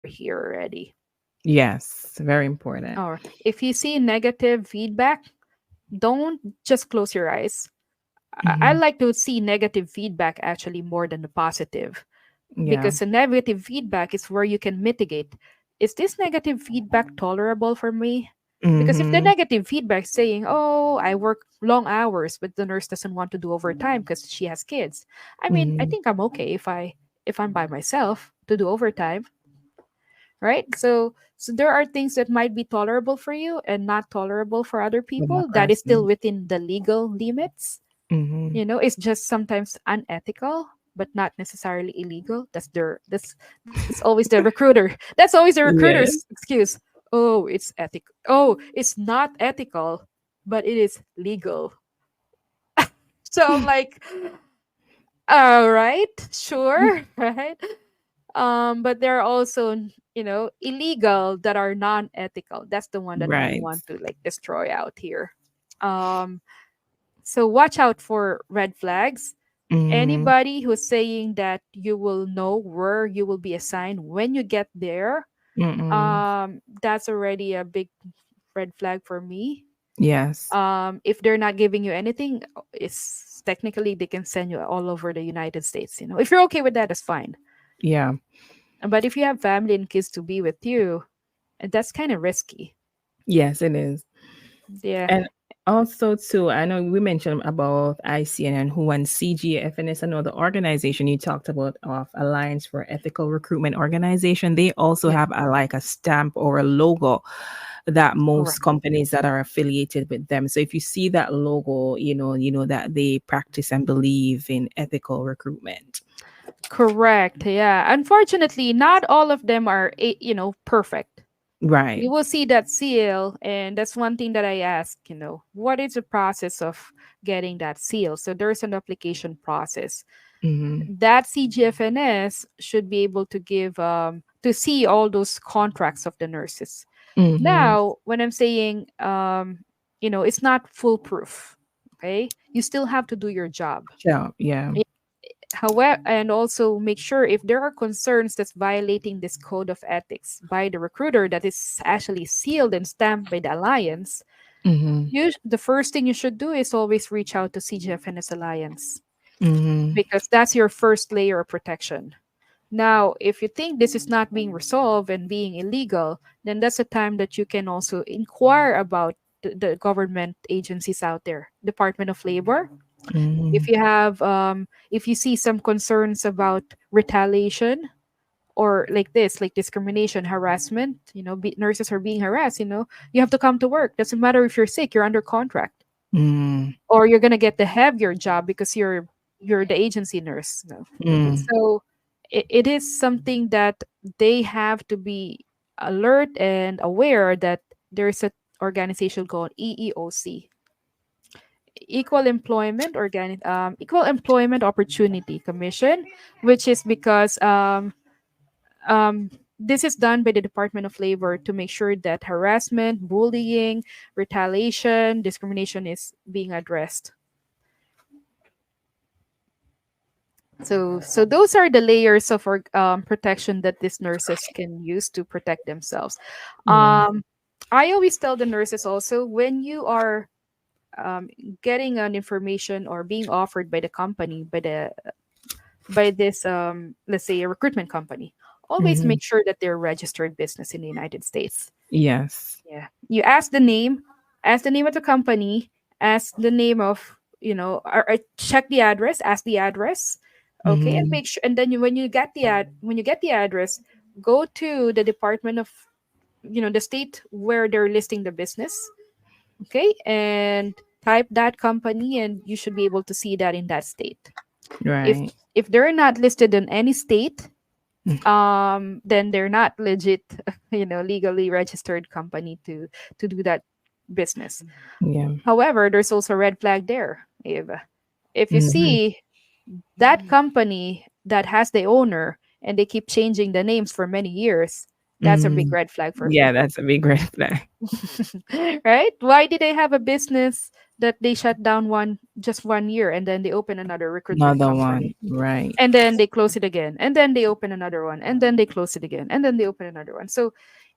here already. Yes, very important. Or if you see negative feedback, don't just close your eyes. I Hmm. like to see negative feedback actually more than the positive, Yeah. because the negative feedback is where you can mitigate. Is this negative feedback tolerable for me? Because if the Hmm. negative feedback is saying, "Oh, I work long hours, but the nurse doesn't want to do overtime because she has kids," I mean, I Hmm. think I'm okay if I'm by myself to do overtime, right? So there are things that might be tolerable for you and not tolerable for other With people. that That is still person. within the legal limits. Hmm. It's just sometimes unethical, but not necessarily illegal. That's always the recruiter. That's always the recruiter's Yes. excuse. Oh, it's ethical. Oh, it's not ethical, but it is legal. So I'm like, all right, sure, right? But there are also, illegal that are non-ethical. That's the one that I Right. want to like destroy out here. Um, so watch out for red flags. Hmm. Anybody who's saying that you will know where you will be assigned when you get there, Mm-mm. that's already a big red flag for me. Yes. If they're not giving you anything, it's technically they can send you all over the United States. If you're okay with that, that's fine. Yeah. But if you have family and kids to be with you, that's kind of risky. Yes, it is. Yeah. And also, too, I know we mentioned about ICN and who and CGFN is another organization you talked about of Alliance for Ethical Recruitment Organization. They also Yeah. have like a stamp or a logo that most Correct. companies that are affiliated with them. So if you see that logo, you know that they practice and believe in ethical recruitment. Correct. Yeah. Unfortunately, not all of them are, perfect. Right. You will see that seal, and that's one thing that I ask, what is the process of getting that seal? So there's an application process. Mm-hmm. That CGFNS should be able to give to see all those contracts of the nurses. Mm-hmm. Now, when I'm saying it's not foolproof, okay? You still have to do your job. Yeah. Yeah. However, and also make sure if there are concerns that's violating this code of ethics by the recruiter that is actually sealed and stamped by the alliance, Mm-hmm. the first thing you should do is always reach out to CGFNS Alliance, Mm-hmm. because that's your first layer of protection. Now, if you think this is not being resolved and being illegal, then that's a time that you can also inquire about the government agencies out there, Department of Labor. Mm-hmm. If you see some concerns about retaliation, or like this, like discrimination, harassment, nurses are being harassed, you have to come to work. Doesn't matter if you're sick, you're under contract, Mm-hmm. or you're gonna get the heavier job because you're the agency nurse. No. So it is something that they have to be alert and aware that there's a organization called EEOC, Equal Employment Opportunity Commission, which is because this is done by the Department of Labor to make sure that harassment, bullying, retaliation, discrimination is being addressed. So those are the layers of protection that these nurses can use to protect themselves. Yeah. Um, I always tell the nurses also, when you are um, getting an information or being offered by the company, by this, let's say, a recruitment company, always Mm-hmm. make sure that they're registered business in the United States. Yes. Yeah, you ask the name of the company, ask the name of, or check the address, ask the address, okay, and Mm-hmm. make sure. And then when you get the address, go to the department of, the state where they're listing the business, okay, and type that company, and you should be able to see that in that state. If Right. if they're not listed in any state, then they're not legit, legally registered company to do that business. Yeah. However, there's also a red flag there. If you Mm-hmm. see that company that has the owner and they keep changing the names for many years, that's a big Mm-hmm. red flag for Yeah, me. that's a big red flag. Right? Why did they have a business that they shut down just 1 year, and then they open another recruitment Another one. company, Right. and then they close it again, and then they open another one, and then they close it again, and then they open another one. So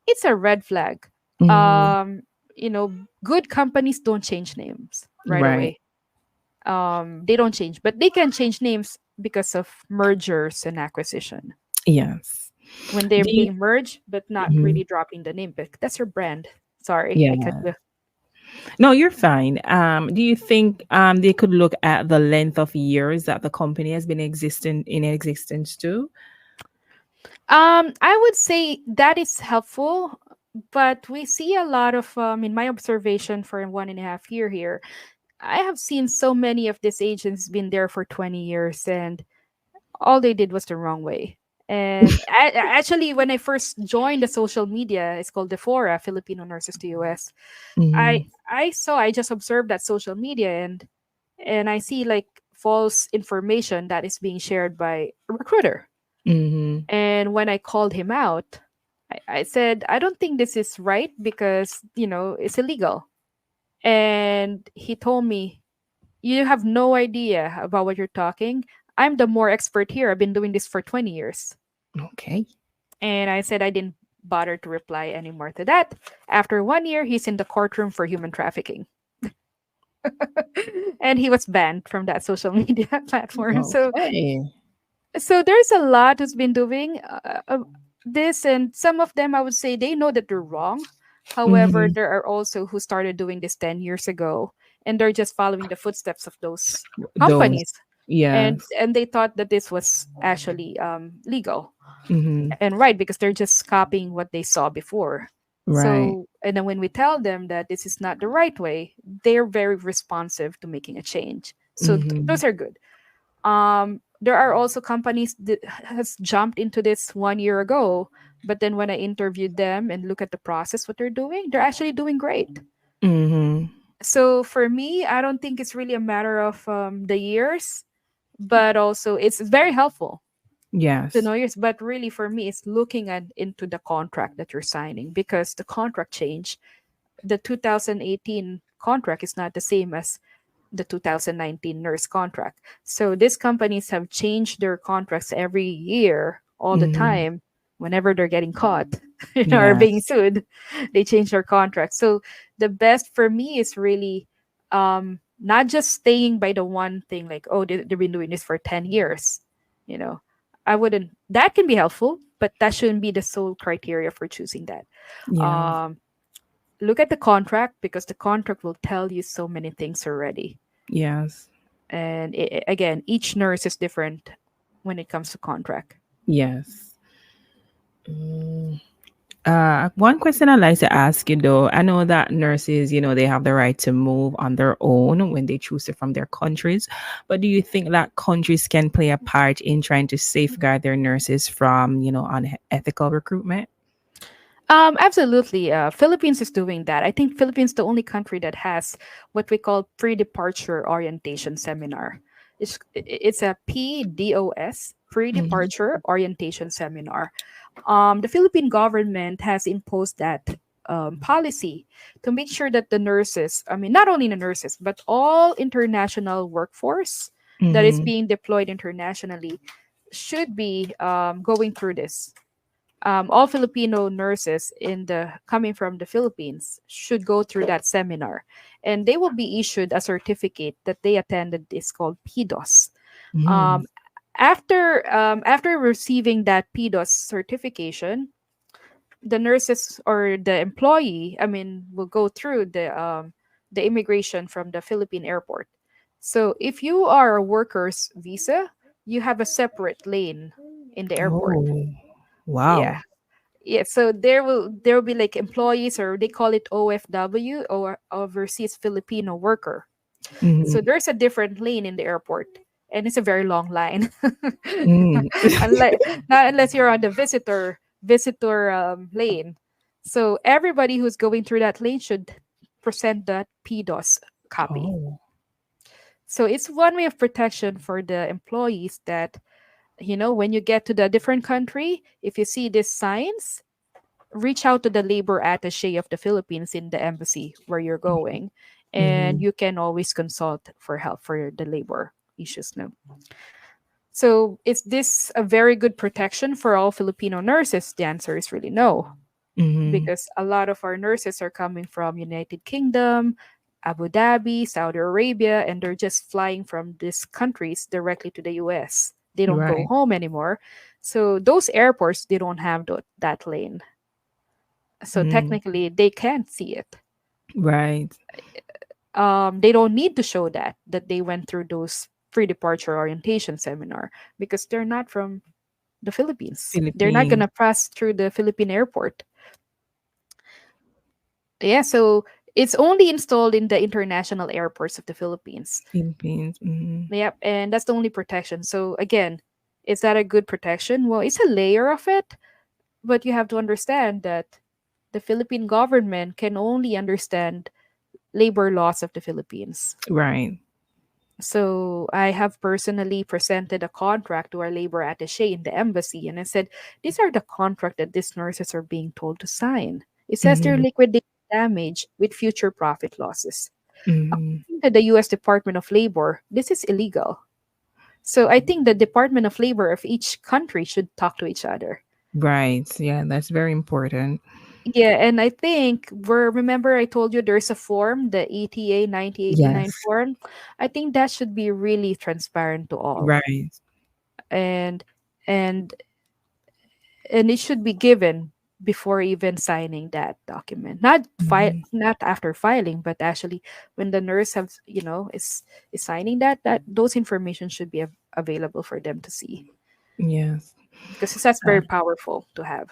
it's a red flag. Mm-hmm. um you know, good companies don't change names right Right. away. They don't change, but they can change names because of mergers and acquisition, Yes. when they're Do you, being merged but not mhm. really dropping the name, but that's your brand. Sorry, I cut Yeah. you. No, you're fine. Do you think they could look at the length of years that the company has been existing in existence too? I would say that is helpful, but we see a lot of, in my observation for 1.5 year here, I have seen so many of these agents been there for 20 years, and all they did was the wrong way. And actually, when I first joined the social media, it's called the Fora, Filipino Nurses to US. Mm-hmm. I just observed that social media, and I see like false information that is being shared by a recruiter. Mm-hmm. And when I called him out, I said, I don't think this is right because, it's illegal. And he told me, you have no idea about what you're talking. I'm the more expert here. I've been doing this for 20 years. Okay. And I said I didn't bother to reply anymore to that. After 1 year, he's in the courtroom for human trafficking. And he was banned from that social media platform. So Okay. so there's a lot who's been doing this, and some of them I would say they know that they're wrong. However, Mm-hmm. there are also who started doing this 10 years ago, and they're just following the footsteps of those Those. companies, and Yes. and they thought that this was actually legal Mm-hmm. and right, because they're just copying what they saw before. Right. So, and then when we tell them that this is not the right way, they're very responsive to making a change. So Mm-hmm. those are good. There are also companies that has jumped into this 1 year ago, but then when I interviewed them and look at the process, what they're doing, they're actually doing great. Mm-hmm. So for me, I don't think it's really a matter of the years, but also it's very helpful to Yes. know yours. But really, for me, it's looking at into the contract that you're signing, because the contract change. The 2018 contract is not the same as the 2019 nurse contract. So these companies have changed their contracts every year, all the Mm-hmm. time. Whenever they're getting caught, or being Yes. sued, they change their contracts. So the best for me is really not just staying by the one thing, like, oh, they've been doing this for 10 years. You know, I wouldn't, that can be helpful, but that shouldn't be the sole criteria for choosing that. Yes. Um, Look at the contract, because the contract will tell you so many things already. Yes. And again, each nurse is different when it comes to contract. Yes. One question I'd like to ask you though, I know that nurses, they have the right to move on their own when they choose it from their countries. But do you think that countries can play a part in trying to safeguard their nurses from, unethical recruitment? Absolutely. Philippines is doing that. I think Philippines the only country that has what we call pre-departure orientation seminar. It's a PDOS, Mhm. pre-departure orientation seminar. The Philippine government has imposed that policy to make sure that the nurses, I mean, not only the nurses, but all international workforce that is Mhm. being deployed internationally should be going through this. All Filipino nurses in the coming from the Philippines should go through that seminar, and they will be issued a certificate that they attended. Is called PDOS. Mhm. Um, after receiving that PDOS certification, the nurses or the employee, I mean, will go through the immigration from the Philippine airport. So if you are a worker's visa, you have a separate lane in the airport. Oh, Yeah, wow. yeah. So there will be like employees, or they call it OFW, or overseas Filipino worker. So Mhm. there's a different lane in the airport, and it's a very long line. Mm. unless Not unless you're on the visitor lane. So everybody who's going through that lane should present that PDOS copy. Oh. So it's one way of protection for the employees that, when you get to the different country, if you see these signs, reach out to the labor attaché of the Philippines in the embassy where you're going, and Mm-hmm. you can always consult for help for the labor issues. No, so is this a very good protection for all Filipino nurses? The answer is really no, Mm-hmm. because a lot of our nurses are coming from United Kingdom, Abu Dhabi, Saudi Arabia, and they're just flying from these countries directly to the US. They don't go Right. home anymore. So those airports, they don't have that lane. So Mm. technically they can't see it. Right. They don't need to show that they went through those pre-departure orientation seminar, because they're not from the Philippines. They're not Philippines. gonna pass through the Philippine airport. Yeah, so it's only installed in the international airports of the Philippines. Philippines. Mm-hmm. Yep, and that's the only protection. So again, is that a good protection? Well, it's a layer of it, but you have to understand that the Philippine government can only understand labor laws of the Philippines. Right. So I have personally presented a contract to our labor attaché in the embassy, and I said, these are the contract that these nurses are being told to sign. It says they're Mm-hmm. liquidating damage with future profit losses. Mm-hmm. According to the US Department of Labor, this is illegal. So I think the Department of Labor of each country should talk to each other. Right. Yeah, that's very important. Yeah, and I think remember I told you there's a form, the ETA 9089 Yes. form. I think that should be really transparent to all. Right. And and and it should be given before even signing that document. Mm-hmm. Not after filing, but actually when the nurse have, is signing that those information should be available for them to see, Yes. because that's Uh, very powerful to have.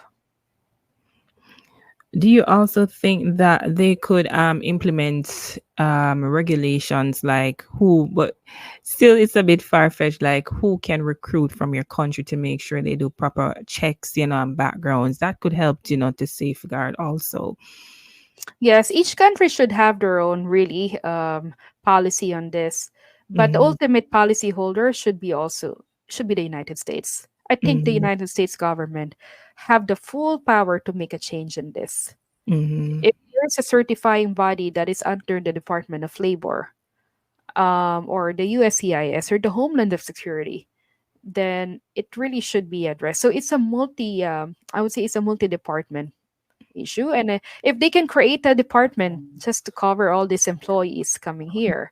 do you also think that they could implement regulations like who, but still it's a bit far fetched, like who can recruit from your country to make sure they do proper checks, and backgrounds that could help, to safeguard also. Yes, each country should have their own really policy on this, but the Mm-hmm. ultimate policy holder should be the United States. I think the Mm-hmm. United States government have the full power to make a change in this. Mm-hmm. If there's a certifying body that is under the Department of Labor, or the USCIS or the Homeland of Security, then it really should be addressed. So it's a I would say it's a multi-department issue, and if they can create a department just to cover all these employees coming here,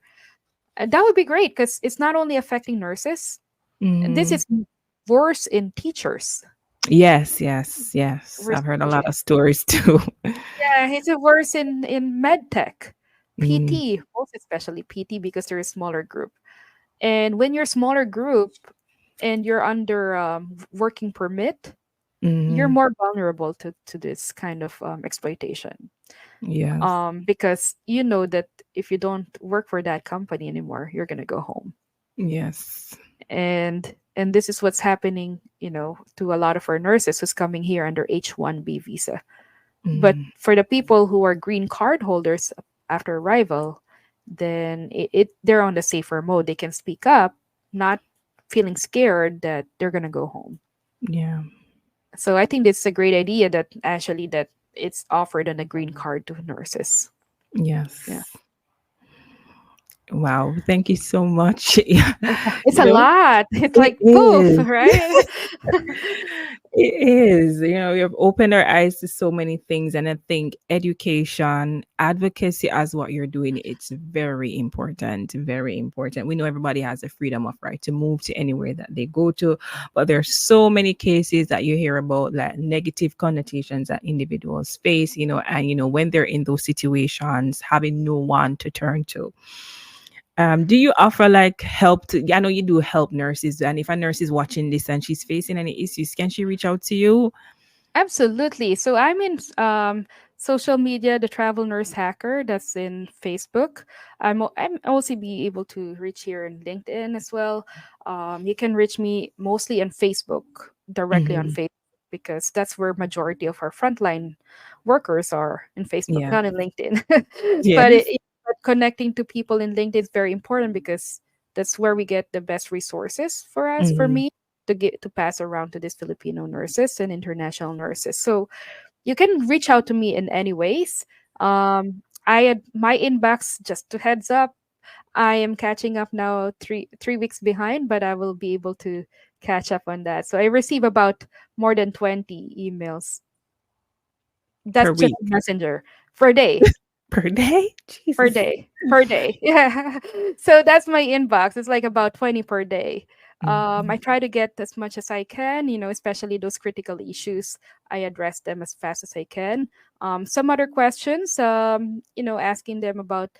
that would be great, because it's not only affecting nurses. This Mm-hmm. is worse in teachers. Yes, yes, yes. Worse I've heard a in lot teachers. of stories too. Yeah, it's worse in med tech, Mm-hmm. PT, most especially PT, because they're a smaller group. And when you're a smaller group and you're under working permit, you're Mm-hmm. more vulnerable to this kind of exploitation. Yes, Because you know that if you don't work for that company anymore, you're gonna go home. yes. And this is what's happening, to a lot of our nurses who's coming here under H-1B visa. But Mm-hmm. for the people who are green card holders after arrival, then they're on the safer mode. They can speak up, not feeling scared that they're gonna go home. Yeah, So I think this is a great idea that actually that it's offered on a green card to nurses. Yeah. yes. Wow, thank you so much. Yeah, It's you a know, lot. It's it like poof, is. right? It is. You've opened our eyes to so many things. And I think education, advocacy as what you're doing, it's very important. Very important. We know everybody has the freedom of right to move to anywhere that they go to, but there's so many cases that you hear about, like negative connotations that individuals face, and when they're in those situations, having no one to turn to. Do you offer like help to? I know you do help nurses, and if a nurse is watching this and she's facing any issues, can she reach out to you? Absolutely. So I'm in social media, the Travel Nurse Hacker. That's in Facebook. I'm also be able to reach here in LinkedIn as well. You can reach me mostly on Facebook, directly on Hmm. Facebook, because that's where majority of our frontline workers are, in Facebook, Yeah. not in LinkedIn. but Yes. but connecting to people in LinkedIn is very important, because that's where we get the best resources for Hmm. me to pass around to these Filipino nurses and international nurses. So you can reach out to me in any ways. my inbox, just to heads up, I am catching up now, three weeks behind, but I will be able to catch up on that. So I receive about more than 20 emails. Per That's just week, Messenger per day. per day. Per Jesus. day. Per day. Yeah. So that's my inbox. It's like about 20 per day. I Mhm. try to get as much as I can, especially those critical issues. I address them as fast as I can. Some other questions, asking them about,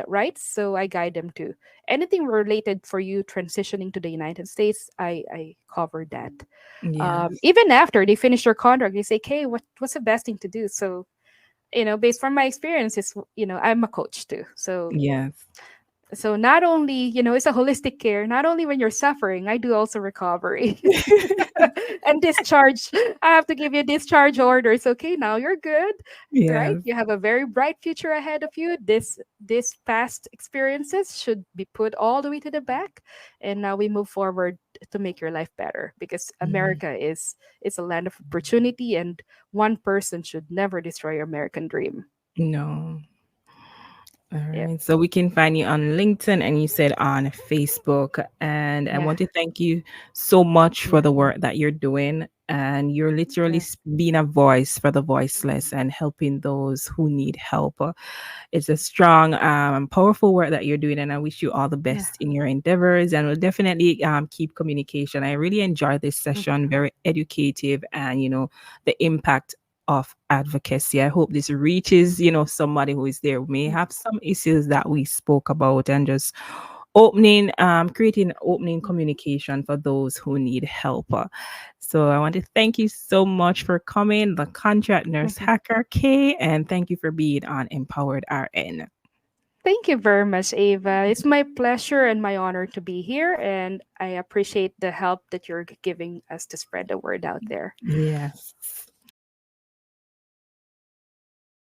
rights. So I guide them to anything related for you transitioning to the United States. I cover that. Yes. Even after they finish their contract, they say, "Okay, what's the best thing to do?" So based from my experiences, I'm a coach too. Yes. So not only, it's a holistic care, not only when you're suffering, I do also recovery. And discharge. I have to give you discharge orders. Okay, now you're good, right? Yes. You have a very bright future ahead of you. This past experiences should be put all the way to the back, and now we move forward to make your life better, because Mhm. America is a land of opportunity, and one person should never destroy your American dream. No. All Yeah. right. So we can find you on LinkedIn and you said on Facebook. And I Yeah. want to thank you so much for Yeah. the work that you're doing. And you're literally Yeah. being a voice for the voiceless and helping those who need help. It's a strong, powerful work that you're doing. And I wish you all the Yeah. best in your endeavors. And we'll definitely keep communication. I really enjoyed this Mhm. session, very educative, and, the impact of advocacy. I hope this reaches, somebody who is there who may have some issues that we spoke about, and just creating opening communication for those who need help. So I want to thank you so much for coming, the contract nurse Mhm. hacker K, and thank you for being on Empowered RN. Thank you very much, Ava. It's my pleasure and my honor to be here, and I appreciate the help that you're giving us to spread the word out there. Yes.